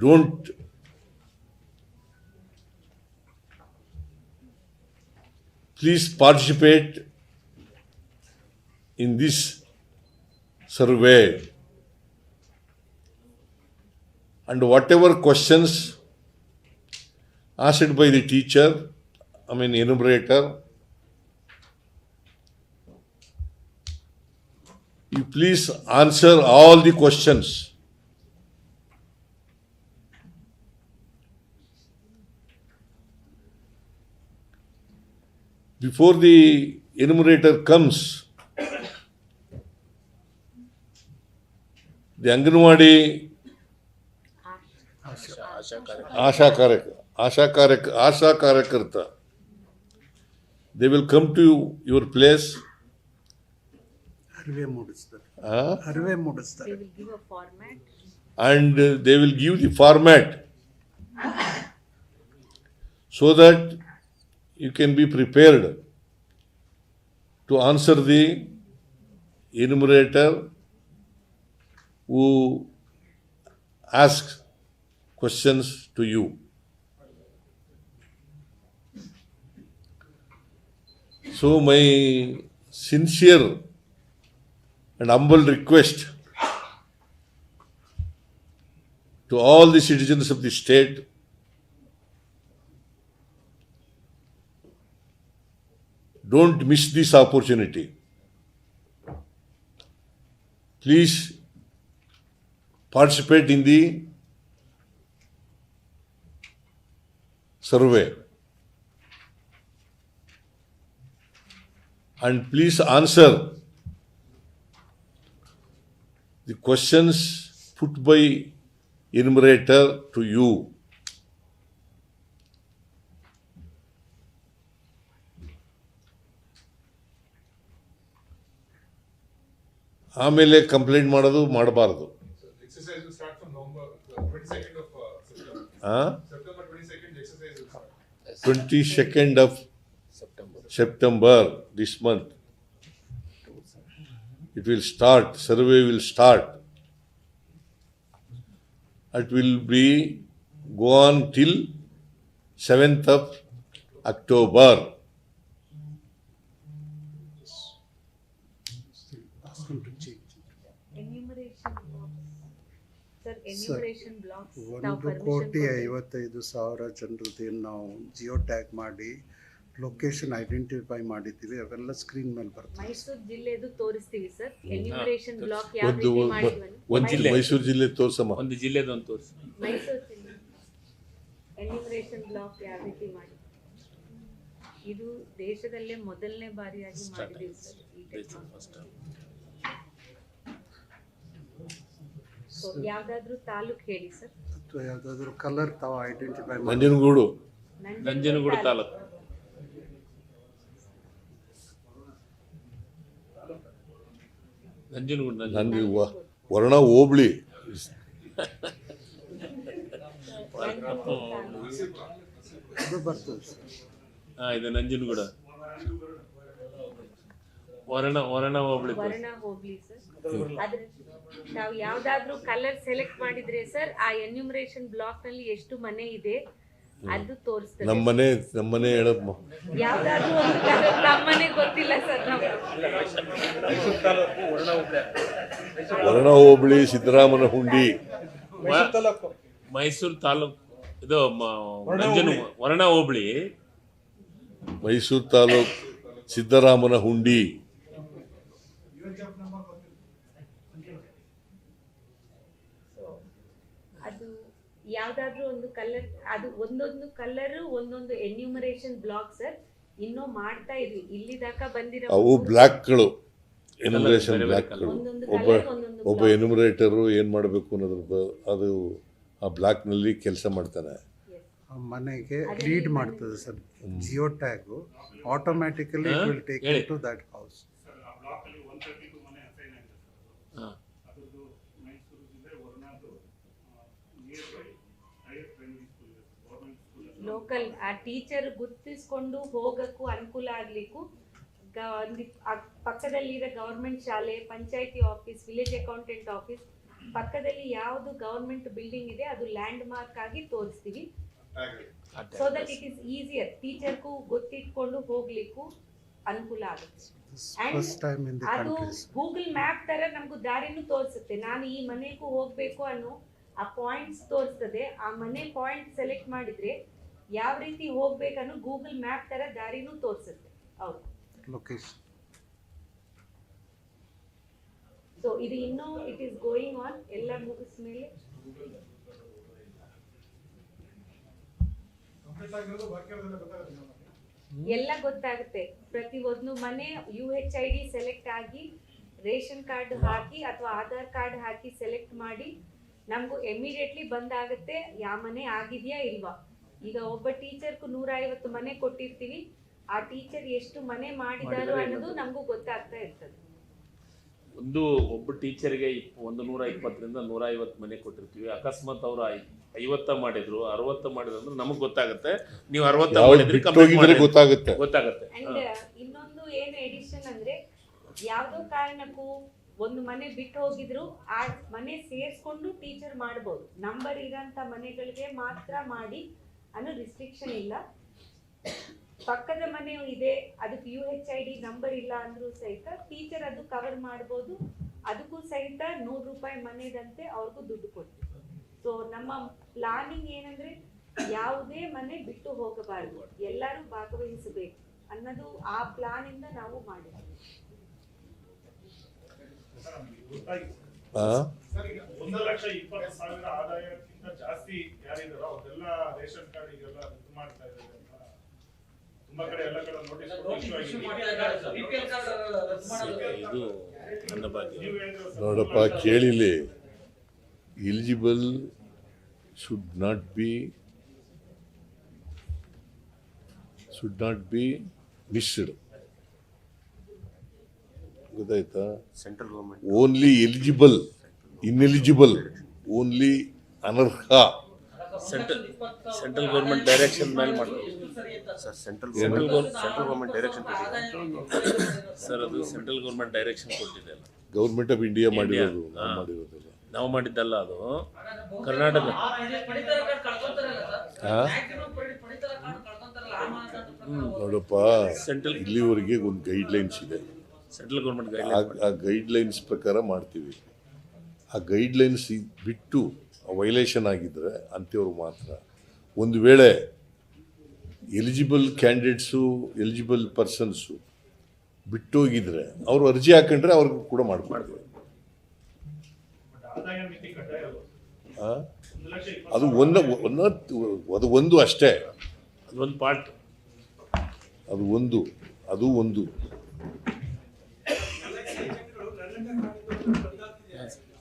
don't please participate in this survey, and whatever questions asked by the teacher, enumerator, you please answer all the questions. Before the enumerator comes, the Anganwadi Asha Karyakarta, they will come to your place. Harve Mudistar. They will give a format. And they will give the format so that you can be prepared to answer the enumerator who asks questions to you. So my sincere and humble request to all the citizens of the state, don't miss this opportunity. Please participate in the survey and please answer the questions put by enumerator to you. ಆಮೇಲೆ complaint ಮಾಡೋದು ಮಾಡಬಾರದು. Exercise will start from November 22nd of September. September 22nd, the exercise will start. 22nd of September this month. It will start, survey will start. It will be go on till 7th of October. Ask him to change. Enumeration blocks. Sir, enumeration blocks. ತಾವು 1,55,000 ಜನರದ್ದು ನಾವು geo tag ಮಾಡಿ location identify ಮಾಡಿದ್ದೀವಿ, ಅವೆಲ್ಲ screen ಮೇಲೆ ಬರ್ತವೆ. ಮೈಸೂರು ಜಿಲ್ಲೆದು ತೋರಿಸ್ತೀವಿ sir. Enumeration block ಯಾವ ಒಂದು ರೀತಿ ಮಾಡಿದ್ವಿ ಒಂದು ಜಿಲ್ಲೆ ಮೈಸೂರು ಜಿಲ್ಲೆ ತೋರ್ಸಮ್ಮ. ಒಂದು ಜಿಲ್ಲೆದೊಂದು ತೋರಿಸಿ. ಮೈಸೂರು ಜಿಲ್ಲೆ ಎನ್ಯುಮರೇಷನ್ ಬ್ಲಾಕ್ ಯಾವ ರೀತಿ ಮಾಡಿ, ಇದು ದೇಶದಲ್ಲೇ ಮೊದಲನೇ ಬಾರಿಯಾಗಿ ಮಾಡಿದ್ದೀವಿ ಸರ್ ಈ ಟೆಕ್ನಾಲಜಿ. ಸೊ ಯಾವ್ದಾದ್ರು ತಾಲೂಕ್ ಹೇಳಿ ಸರ್. ಅಥವಾ ಯಾವುದಾದ್ರೂ ಕಲರ್ ತಾವು ಐಡೆಂಟಿಫೈ ಮಾಡಿ. ನಂಜನಗೂಡು ನಂಜನಗೂಡು ತಾಲೂಕು. ನಂಜನಗೂಡು ವರ್ಣ ಹೋಬಳಿ. ಅದು ಬರ್ತದೆ ಸರ್. ಇದು ನಂಜನಗೂಡು ವರ್ಣ ಹೋಬಳಿ. ವರ್ಣ ಹೋಗ್ಲಿ ಸರ್. ಅದ್ರ ನಾವು ಯಾವ್ದಾದ್ರು ಕಲರ್ ಸೆಲೆಕ್ಟ್ ಮಾಡಿದ್ರೆ ಸರ್ ಆ ಎನ್ಯುಮರೇಷನ್ ಬ್ಲಾಕ್ ನಲ್ಲಿ ಎಷ್ಟು ಮನೆ ಇದೆ ಅದು ತೋರಿಸ್ತದೆ. ನಮ್ಮನೆ ಹೇಳಮ್ಮ. ಯಾವ್ದಾದ್ರು ಒಂದು ಕಲರ್ ನಮ್ಮನೆ ಗೊತ್ತಿಲ್ಲ ಸರ್ ನಮ್ಗೆ. ವರ್ಣ ಹೋಬಳಿ, ಸಿದ್ದರಾಮನ ಹುಂಡಿ, ಮೈಸೂರು ತಾಲೂಕು. ಇದು ವರ್ಣ ಹೋಬಳಿ, ಮೈಸೂರು ತಾಲೂಕ್, ಸಿದ್ದರಾಮನ ಹುಂಡಿ. ಅದು ಯಾವ್ದಾದ್ರು ಒಂದು ಕಲರ್, ಅದು ಒಂದೊಂದು ಕಲರ್ ಒಂದೊಂದು ಎನ್ಯೂಮರೇಷನ್ ಬ್ಲಾಕ್ ಸರ್. ಇನ್ನೂ ಮಾಡ್ತಾ ಇದ್ವಿ, ಇಲ್ಲಿ ತನಕ ಬಂದಿರೋ ಅವು ಬ್ಲಾಕ್ಗಳು, ಎನ್ಯುಮರೇಷನ್ ಬ್ಲಾಕ್ಗಳು. ಒಂದೊಂದು ಒಬ್ಬ ಕಲರ್ ಒಂದೊಂದು ಒಬ್ಬ ಎನ್ಯುಮರೇಟರು ಏನು ಮಾಡಬೇಕು ಅನ್ನೋದ್ರ ಅದು ಆ ಬ್ಲಾಕ್ನಲ್ಲಿ ಕೆಲಸ ಮಾಡ್ತಾನೆ. ಆ ಮನೆಗೆ ಲೀಡ್ ಮಾಡ್ತದೆ sir geo tag. Automatically it will take you to that house. Local ಆ ಟೀಚರ್ ಗುರ್ತಿಸ್ಕೊಂಡು ಹೋಗಕ್ಕೂ ಅನುಕೂಲ ಆಗ್ಲಿಕ್ಕೂ ಪಕ್ಕದಲ್ಲಿರೋ ಗವರ್ಮೆಂಟ್ ಶಾಲೆ, ಪಂಚಾಯತಿ ಆಫೀಸ್, ವಿಲೇಜ್ ಅಕೌಂಟೆಂಟ್ ಆಫೀಸ್ ಪಕ್ಕದಲ್ಲಿ ಯಾವುದು ಗವರ್ಮೆಂಟ್ ಬಿಲ್ಡಿಂಗ್ ಇದೆ ಅದು ಲ್ಯಾಂಡ್ ಮಾರ್ಕ್ ಆಗಿ ತೋರಿಸ್ತೀವಿ. So that it is easier, ಟೀಚರ್ಗೂ ಗೊತ್ತಿಟ್ಕೊಂಡು ಹೋಗ್ಲಿಕ್ಕೂ ಅನುಕೂಲ ಆಗುತ್ತೆ. ಫಸ್ಟ್ ಟೈಮ್ ಇನ್ ದಿ ಅದು ಕಂಟ್ರೀಸ್. ಗೂಗಲ್ ಮ್ಯಾಪ್ ತರ ನಮಗೂ ದಾರಿನೂ ತೋರಿಸುತ್ತೆ. ನಾನು ಈ ಮನೆಗೂ ಹೋಗ್ಬೇಕು ಅನ್ನೋ ಆ ಪಾಯಿಂಟ್ಸ್ ತೋರಿಸ್ತದೆ. ಆ ಮನೆ ಪಾಯಿಂಟ್ ಸೆಲೆಕ್ಟ್ ಮಾಡಿದ್ರೆ ಯಾವ ರೀತಿ ಹೋಗ್ಬೇಕನ್ನೋ ಗೂಗಲ್ ಮ್ಯಾಪ್ ತರ ದಾರಿನೂ ತೋರಿಸುತ್ತೆ ಅವರು. ಲೊಕೇಶನ್. ಸೊ ಇದು ಇನ್ನೂ ಇಟ್ ಈಸ್ ಗೋಯಿಂಗ್ ಆನ್. ಎಲ್ಲ ಮುಗಿಸ್ಮೇಲೆ ಎಲ್ಲ ಗೊತ್ತಾಗುತ್ತೆ. ಪ್ರತಿ ಒಂದು ಮನೆ UHID ಸೆಲೆಕ್ಟ್ ಆಗಿ ರೇಷನ್ ಕಾರ್ಡ್ ಹಾಕಿ ಅಥವಾ ಆಧಾರ್ ಕಾರ್ಡ್ ಹಾಕಿ ಸೆಲೆಕ್ಟ್ ಮಾಡಿ ನಮಗೂ ಇಮಿಡಿಯೇಟ್ಲಿ ಬಂದಾಗುತ್ತೆ ಯಾವ ಮನೆ ಆಗಿದೆಯಾ ಇಲ್ವಾ. ಈಗ ಒಬ್ಬ ಟೀಚರ್ಗೂ 150 ಮನೆ ಕೊಟ್ಟಿರ್ತೀವಿ, ಆ ಟೀಚರ್ ಎಷ್ಟು ಮನೆ ಮಾಡಿದಾರೋ ಅನ್ನೋದು ನಮಗೂ ಗೊತ್ತಾಗ್ತಾ ಇರ್ತದೆ. ಒಬ್ಬ ಟೀಚರ್ಗೆ 120ರಿಂದ 150 ಮನೆ ಕೊಟ್ಟಿರ್ತೀವಿ. ಅಕಸ್ಮಾತ್ ಅವರು 50 ಮಾಡಿದ್ರು 60 ಮಾಡಿದ್ರು ಅಂದ್ರೆ ನಮಗ್ ಗೊತ್ತಾಗುತ್ತೆ. ನೀವು 60 ಯಾವ್ದು ಮಾಡಿದ್ರೆ ಬಿಟ್ಟು complete ಹೋಗಿದ್ರೆ ಮಾಡಿ- ಗೊತ್ತಾಗುತ್ತೆ. ಗೊತ್ತಾಗುತ್ತೆ. ಅಂಡ್ ಇನ್ನೊಂದು ಏನು ಎಡಿಷನ್ ಅಂದ್ರೆ ಯಾವ್ದೋ ಕಾರಣಕ್ಕೂ ಒಂದು ಮನೆ ಬಿಟ್ಟು ಹೋಗಿದ್ರು ಆ ಮನೆ ಸೇರಿಸ್ಕೊಂಡು ಟೀಚರ್ ಮಾಡ್ಬೋದು. ನಂಬರ್ ಇರೋಂಥ ಮನೆಗಳಿಗೆ ಮಾತ್ರ ಮಾಡಿ ಅನ್ನೋ ರಿಸ್ಟ್ರಿಕ್ಷನ್ ಇಲ್ಲ. ಪಕ್ಕದ ಮನೆ ಇದೆ ಅದಕ್ಕೆ UHID ನಂಬರ್ ಇಲ್ಲ ಅಂದ್ರೂ ಸಹಿತ ಟೀಚರ್ ಅದು ಕವರ್ ಮಾಡ್ಬೋದು. ಅದಕ್ಕೂ ಸಹಿತ 100 ರೂಪಾಯಿ ಮನೆದಂತೆ ಅವ್ರಿಗೂ ದುಡ್ಡು ಕೊಡ್ತೀವಿ. ಸೊ ನಮ್ಮ ಪ್ಲಾನಿಂಗ್ ಏನಂದ್ರೆ ಯಾವುದೇ ಮನೆ ಬಿಟ್ಟು ಹೋಗಬಾರ್ದು, ಎಲ್ಲರೂ ಭಾಗವಹಿಸಬೇಕು ಅನ್ನೋದು ಆ ಪ್ಲಾನ್ ಇಂದ ನಾವು ಮಾಡಿದ್ವಿ. ಸರ್, ಈಗ 1,20,000 ಆದಾಯಕ್ಕಿಂತ ಜಾಸ್ತಿ ಯಾರಿದಾರೋ ಅವ್ರೆಲ್ಲ ರೇಷನ್ ಕಾರ್ಡ್ ಈಗೆಲ್ಲ ಇದು ಮಾಡ್ತಾ ಇದ್ದಾರೆ ಅಂತ ತುಂಬಾ ಕಡೆ ಎಲ್ಲ ಕಡೆ ನೋಟಿಸ್ ಇದು ನನ್ನ ಬಗ್ಗೆ ನೀವು ಹೇಳಿದ್ರು ಸರ್, ನೋಡಪ್ಪ ಕೇಳಿಲಿ, eligible should not be missed. ಗೊತ್ತಾಯ್ತಾ? Central government only eligible, ineligible, only ಅನರ್ಹ. ಸೆಂಟ್ರಲ್ ಗೌರ್ಮೆಂಟ್ ಡೈರೆಕ್ಷನ್ ಮೇಲೆ ಮಾಡ್ತೀವಿ ಸರ್. ಸೆಂಟ್ರಲ್ ಏನು? Government direction sir. ಅದು ಸೆಂಟ್ರಲ್ ಗೌರ್ಮೆಂಟ್ ಡೈರೆಕ್ಷನ್ ಕೊಟ್ಟಿದೆ ಅಲ್ಲ, ಗೌರ್ಮೆಂಟ್ ಆಫ್ ಇಂಡಿಯಾ ಮಾಡಿರೋದು, ನಾವು ಹಾ. ಮಾಡಿರೋದಿಲ್ಲ. ನಾವು ಮಾಡಿದ್ದಲ್ಲ, ಅದು ಕರ್ನಾಟಕ. ಹಾ? ನೋಡಪ್ಪ, ಸೆಂಟ್ರಲ್ ಇಲ್ಲಿವರೆಗೆ ಒಂದು ಗೈಡ್ಲೈನ್ಸ್ ಇದೆ. ಸೆಂಟ್ರಲ್ ಗೌರ್ಮೆಂಟ್ ಆ ಗೈಡ್ಲೈನ್ಸ್ ಪ್ರಕಾರ ಮಾಡ್ತೀವಿ. ಆ ಗೈಡ್ಲೈನ್ಸ್ ಬಿಟ್ಟು ವೈಲೇಷನ್ ಆಗಿದ್ರೆ ಅಂಥವ್ರು ಮಾತ್ರ. ಒಂದು ವೇಳೆ ಎಲಿಜಿಬಲ್ ಕ್ಯಾಂಡಿಡೇಟ್ಸು, ಎಲಿಜಿಬಲ್ ಪರ್ಸನ್ಸು ಬಿಟ್ಟೋಗಿದ್ರೆ ಅವರು ಅರ್ಜಿ ಹಾಕೊಂಡ್ರೆ ಅವ್ರಿಗೂ ಕೂಡ ಮಾಡ್ಕೊಡ್ತೀವಿ. ಆದಾಯ ಮಿತಿ ಕಡ್ಡಾಯ ಅಲ್ವಾ? ಆ? 1,20,000 ಅದು ಒಂದು ಅಷ್ಟೇ. ಅದೊಂದು ಪಾರ್ಟ್. ಅದು ಒಂದು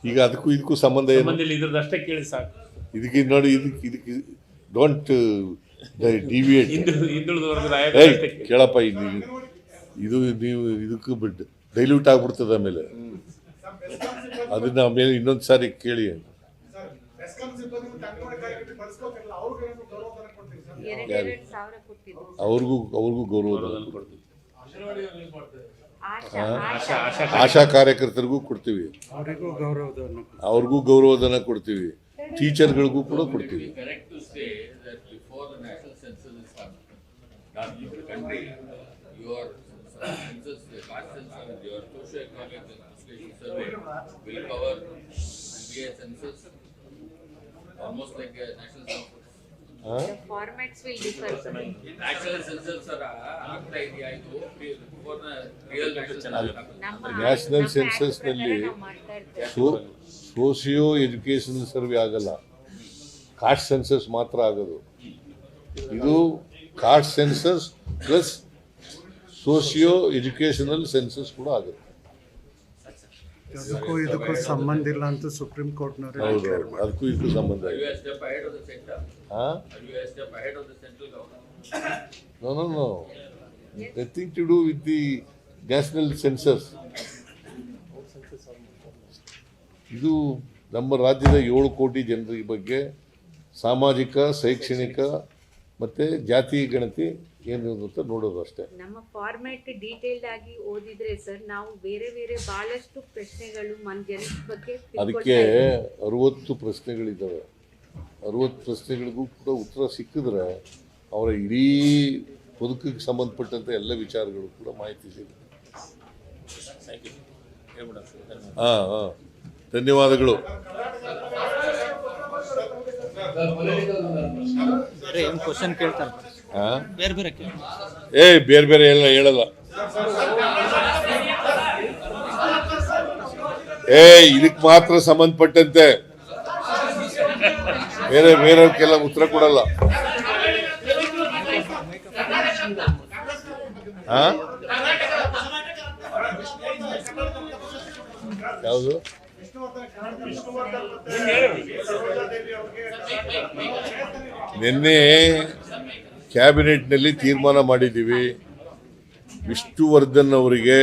ಈಗ ಅದಕ್ಕೂ ಇದಕ್ಕೂ ಸಂಬಂಧ ಏನು? ಸಂಬಂಧ ಇದ್ರದ್ದು ಅಷ್ಟೇ ಕೇಳಿ ಸಾಕು. ಇದಕ್ಕೆ ನೋಡಿ, ಇದಕ್ಕೆ ಡೋಂಟ್ ಡಿವಿಯೇಟ್. ಹಿಂದುಳಿದ ವರ್ಗದ ಏಯ್ ಅಷ್ಟೇ ಕೇಳಿ. ಕೇಳಪ್ಪ, ಇದು ನೀವು ಇದಕ್ಕೂ ಬಿಟ್ಟು ಡೈಲ್ಯೂಟ್ ಆಗ್ಬಿಡ್ತದೆ. ಆಮೇಲೆ ಅದನ್ನ ಆಮೇಲೆ ಇನ್ನೊಂದು ಸಾರಿ ಕೇಳಿ. ಸರ್, ಬೆಸ್ಕಾಂ ಸಿಬ್ಬಂದಿ ಮತ್ತು ಅಂಗನವಾಡಿ ಕಾರ್ಯಕರ್ತರು ಬಳಸ್ಕೋತಿರಲ್ಲ, ಅವ್ರಿಗೆ ಗೌರವಧನ ಕೊಡ್ತೀವಿ ಸರ್. 2,000 ಕೊಟ್ಟಿದ್ದು. ಅವ್ರಿಗೂ ಗೌರವ ಕೊಡ್ತೀವಿ. ಆಶಾ ಕಾರ್ಯಕರ್ತರಿಗೂ ಕೊಡ್ತೀವಿ, ಅವರಿಗೂ ಗೌರವಧನ. ಅವ್ರಿಗೂ ಗೌರವಧನ ಕೊಡ್ತೀವಿ, ಟೀಚರ್ಗಳಿಗೂ ಕೂಡ ಕೊಡ್ತೀವಿ. Correct to say that before the national census is done in the country, your census, the caste census, your socio-economic survey will cover, will be a census, almost like a national census. ಹಾ? The formats will differ, sir. National census ಆಗ್ತಾ ಇದೆಯಾ ಇದು before the real national census? ನಮ್ಮ national ನಮ್ಮ census act ನಲ್ಲಿ ಪ್ರಕಾರ ನಾವು ಮಾಡ್ತಾ ಇರ್ತೇವೆ. ಸೋಸಿಯೋ ಎಜುಕೇಶನಲ್ ಸರ್ವೆ ಆಗಲ್ಲ, ಕಾಸ್ಟ್ ಸೆನ್ಸಸ್ ಮಾತ್ರ ಆಗೋದು. ಇದು caste census plus socio educational census ಕೂಡ ಆಗುತ್ತೆ. ಅದಕ್ಕೂ ಇದಕ್ಕೂ ಸಂಬಂಧ ಇಲ್ಲ ಅಂತ ಸುಪ್ರೀಂ ಕೋರ್ಟ್ನವರು ಹೌದು, ಅದಕ್ಕೂ ಇದಕ್ಕೂ ಸಂಬಂಧ Are you ಇದೆ. a step ahead of the center? ಹಾ? Are you a step ahead of the central government? No. Nothing to do with the national census. ಇದು ನಮ್ಮ ರಾಜ್ಯದ 7 ಕೋಟಿ ಜನರ ಬಗ್ಗೆ ಸಾಮಾಜಿಕ, ಶೈಕ್ಷಣಿಕ ಮತ್ತು ಜಾತಿ ಗಣತಿ ಏನು ಅಂತ ನೋಡೋದು ಅಷ್ಟೇ. ನಮ್ಮ ಫಾರ್ಮ್ಯಾಟ್ ಡೀಟೇಲ್ಡ್ ಆಗಿ ಓದಿದ್ರೆ ಸರ್ ನಾವು ಬೇರೆ ಬೇರೆ ಬಹಳಷ್ಟು ಪ್ರಶ್ನೆಗಳು ಜನರ ಬಗ್ಗೆ ಅದಕ್ಕೆ 60 ಪ್ರಶ್ನೆಗಳಿದ್ದಾವೆ. 60 ಪ್ರಶ್ನೆಗಳಿಗೂ ಕೂಡ ಉತ್ತರ ಸಿಕ್ಕಿದ್ರೆ ಅವರ ಇಡೀ ಬದುಕಿಗೆ ಸಂಬಂಧಪಟ್ಟಂಥ ಎಲ್ಲ ವಿಚಾರಗಳು ಕೂಡ ಮಾಹಿತಿ ಸಿಗುತ್ತೆ. ಹಾಂ ಧನ್ಯವಾದಗಳು. ಕ್ವಶನ್ ಕೇಳ್ತಾರೆ ಬೇರೆ ಬೇರೆ ಬೇರೆ ಬೇರೆ ಎಲ್ಲ ಹೇಳಲ್ಲ. ಇದಕ್ಕೆ ಮಾತ್ರ ಸಂಬಂಧಪಟ್ಟಂತೆ ಬೇರೆಯವಕ್ಕೆಲ್ಲ ಉತ್ತರ ಕೊಡಲ್ಲ. ಯಾವುದು ನಿನ್ನೆ ಕ್ಯಾಬಿನೆಟ್ನಲ್ಲಿ ತೀರ್ಮಾನ ಮಾಡಿದ್ದೀವಿ. ವಿಷ್ಣುವರ್ಧನ್ ಅವರಿಗೆ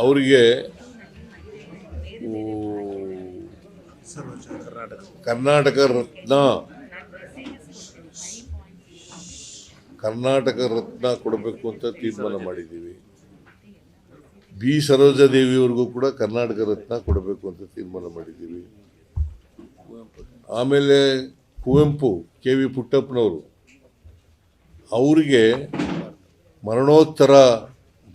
ಅವರಿಗೆ ಕರ್ನಾಟಕ ರತ್ನ ಕೊಡಬೇಕು ಅಂತ ತೀರ್ಮಾನ ಮಾಡಿದ್ದೀವಿ. ಬಿ ಸರೋಜಾದೇವಿಯವ್ರಿಗೂ ಕೂಡ ಕರ್ನಾಟಕ ರತ್ನ ಕೊಡಬೇಕು ಅಂತ ತೀರ್ಮಾನ ಮಾಡಿದ್ದೀವಿ. ಆಮೇಲೆ ಕುವೆಂಪು KV ಪುಟ್ಟಪ್ಪನವರು ಅವರಿಗೆ ಮರಣೋತ್ತರ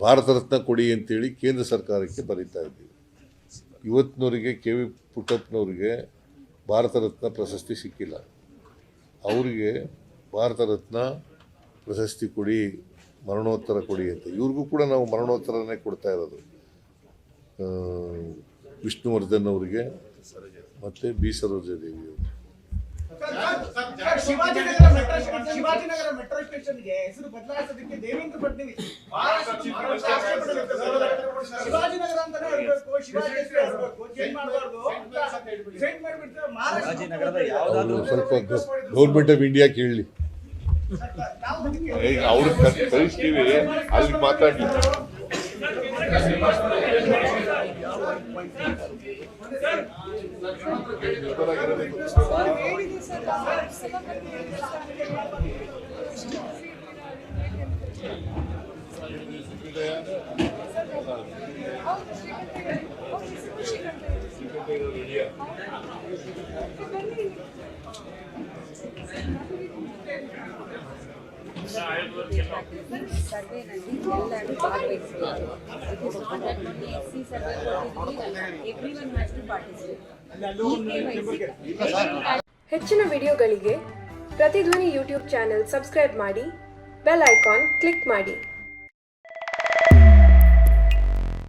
ಭಾರತ ರತ್ನ ಕೊಡಿ ಅಂತೇಳಿ ಕೇಂದ್ರ ಸರ್ಕಾರಕ್ಕೆ ಬರೀತಾ ಇದ್ದೀವಿ. ಇವತ್ತಿನವರಿಗೆ KV ಪುಟ್ಟಪ್ಪನವರಿಗೆ ಭಾರತ ರತ್ನ ಪ್ರಶಸ್ತಿ ಸಿಕ್ಕಿಲ್ಲ. ಅವರಿಗೆ ಭಾರತ ರತ್ನ ಪ್ರಶಸ್ತಿ ಕೊಡಿ, ಮರಣೋತ್ತರ ಕೊಡಿ ಅಂತ. ಇವ್ರಿಗೂ ಕೂಡ ನಾವು ಮರಣೋತ್ತರನೇ ಕೊಡ್ತಾ ಇರೋದು. ವಿಷ್ಣುವರ್ಧನ್ ಅವರಿಗೆ ಮತ್ತು ಬಿ ಸರೋಜಾದೇವಿ ಅವರು. ಶಿವಾಜಿನಗರ ಮೆಟ್ರೋ ಸ್ಟೇಷನ್ಗೆ ಹೆಸರು ಬದಲಾಯಿಸೋದಕ್ಕೆ ದೇವೇಂದ್ರ ಫಡ್ನವೀಸ್ ಶಿವಾಜಿನಗರ ಅಂತಾನೆ ಇರಬೇಕು, ಶಿವಾಜಿ ಹೆಸರು ಇರಬೇಕು, ಚೇಂಜ್ ಮಾಡಬಾರ್ದು ಅಂತ ಚೇಂಜ್ ಮಾಡಿಬಿಟ್ಟು ಅವರು ಸ್ವಲ್ಪ ಗೌರ್ಮೆಂಟ್ ಆಫ್ ಇಂಡಿಯಾ ಕೇಳಲಿ, ಅವ್ರು ಕಳಿಸ್ತೀವಿ, ಅಲ್ಲಿ ಮಾತಾಡಲಿ. ಸರ್ವೆನಲ್ಲಿ ಎಲ್ಲರೂ ಭಾಗವಹಿಸಬೇಕು. It is not that only SC survey ಕೊಟ್ಟಿದ್ದೀವಿ, ಎವ್ರಿವನ್ ಹ್ಯಾಸ್ ಟು ಪಾರ್ಟಿಸಿಪೇಟ್. ಹೆಚ್ಚಿನ ವಿಡಿಯೋಗಳಿಗೆ ಪ್ರತಿಧ್ವನಿ ಯೂಟ್ಯೂಬ್ ಚಾನೆಲ್ ಸಬ್ಸ್ಕ್ರೈಬ್ ಮಾಡಿ, ಬೆಲ್ ಐಕಾನ್ ಕ್ಲಿಕ್ ಮಾಡಿ.